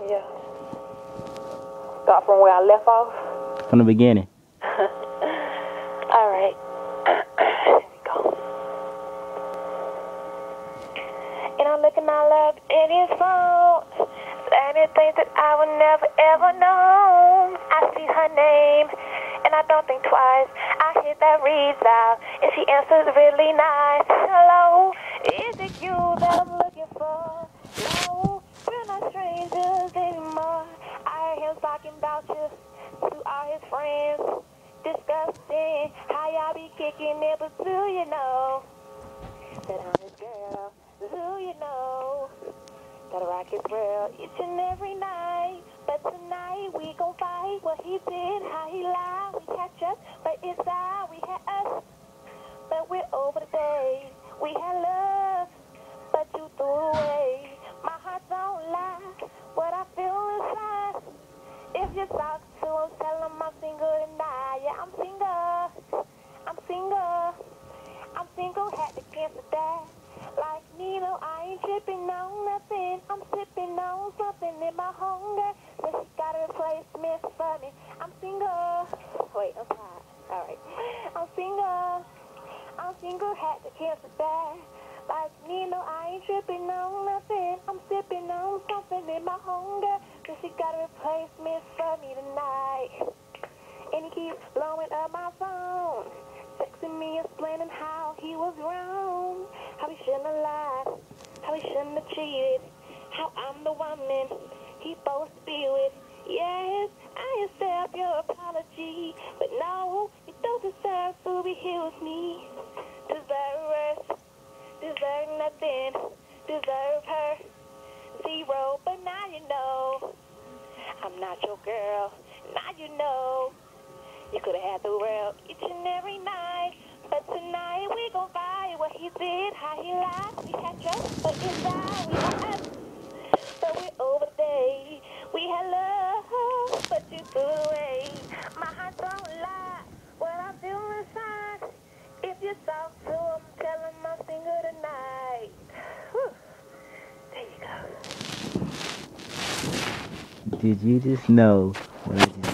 Yeah. Start from where I left off. From the beginning. All right. Here we go. And I'm looking all up in his phone, saying things that I would never ever know. I see her name, and I don't think twice. I hit that reads out, and she answers really nice. Hello, is it you that I'm looking for? No, we're not strangers anymore. I hear him talking about you to all his friends, discussing how y'all be kicking it, but do you know that I'm his girl? Do you know that I rock his world each and every night? But tonight we gon' fight what he did, how he lied. We catch up, but inside we had us. But we're over the day. We had love, but you threw away. My heart don't lie, what I feel inside. If you talk to him, tell him I'm single tonight. Yeah, I'm single. I'm single. I'm single, had to cancel that. Like Nino, I ain't tripping on nothing. I'm sipping on something in my hunger. So she got a replacement for me. I'm single. Wait, I'm tired. Alright. I'm single. I'm single, had to cancel that. Like Nino, I ain't tripping on nothing. I'm sipping on something in my hunger. So she got a replacement for me tonight. And he keeps blowing up my phone, texting me, explaining how he was wrong, how he shouldn't have lied, how he shouldn't have cheated, how I'm the woman he's supposed to be with. Yes, I accept your apology, but no, you don't deserve to be here with me. Deserve rest, deserve nothing, deserve her zero, but now you know I'm not your girl. Now you know. You could have had the world each and every night, but tonight we gon' fight what he did, how he lied. We catch up, but inside we had us. But we're over the day. We had love, but you threw it away. My heart don't lie, what I feel inside. If you talk to him, tell him I'm single tonight. Whew. There you go. Did you just know what I just did?